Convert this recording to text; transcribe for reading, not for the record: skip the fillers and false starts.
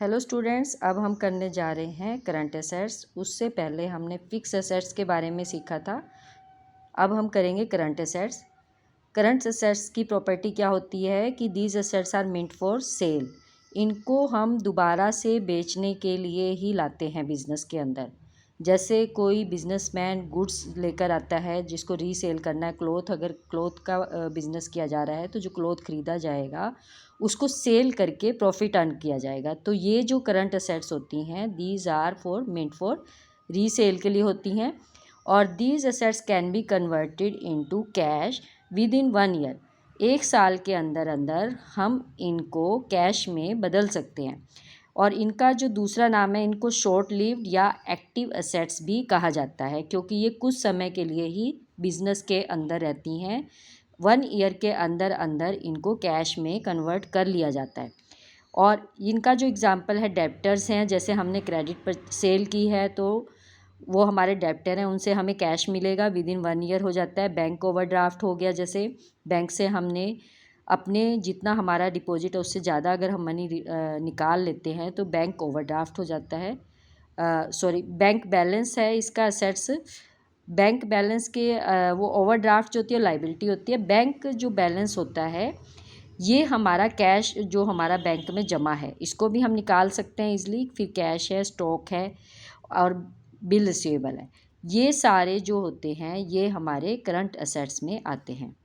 Hello students, अब हम करने जा रहे हैं करंट असेट्स। उससे पहले हमने फिक्स असेट्स के बारे में सीखा था। अब हम करेंगे करंट असेट्स। करंट असेट्स की प्रॉपर्टी क्या होती है कि these assets are meant for sale. इनको हम दोबारा से बेचने के लिए ही लाते हैं बिज़नेस के अंदर। जैसे कोई बिजनेसमैन गुड्स लेकर आता है जिसको रीसेल करना है, क्लॉथ, अगर क्लॉथ का बिज़नेस किया जा रहा है तो जो क्लॉथ ख़रीदा जाएगा उसको सेल करके प्रॉफिट अर्न किया जाएगा। तो ये जो करंट असेट्स होती हैं these are meant for resale के लिए होती हैं। और these assets can be converted into cash within 1 year. 1 साल के अंदर अंदर हम इनको कैश में बदल सकते हैं। और इनका जो दूसरा नाम है, इनको शॉर्ट लिव्ड या एक्टिव असेट्स भी कहा जाता है, क्योंकि ये कुछ समय के लिए ही बिजनेस के अंदर रहती हैं। 1 ईयर के अंदर अंदर इनको कैश में कन्वर्ट कर लिया जाता है। और इनका जो एग्ज़ाम्पल है डेब्टर्स हैं। जैसे हमने क्रेडिट पर सेल की है तो वो हमारे डेब्टर हैं, उनसे हमें कैश मिलेगा विद इन 1 ईयर हो जाता है। बैंक ओवरड्राफ्ट हो गया, जैसे बैंक से हमने अपने जितना हमारा डिपॉजिट है उससे ज़्यादा अगर हम मनी निकाल लेते हैं तो बैंक ओवरड्राफ्ट हो जाता है। बैंक बैलेंस है इसका असेट्स। बैंक बैलेंस के वो ओवरड्राफ्ट जो होती है लाइबिलिटी होती है। बैंक जो बैलेंस होता है ये हमारा कैश जो हमारा बैंक में जमा है, इसको भी हम निकाल सकते हैं इजली। फिर कैश है, स्टॉक है और बिल रिसीवेबल है। ये सारे जो होते हैं ये हमारे करंट असेट्स में आते हैं।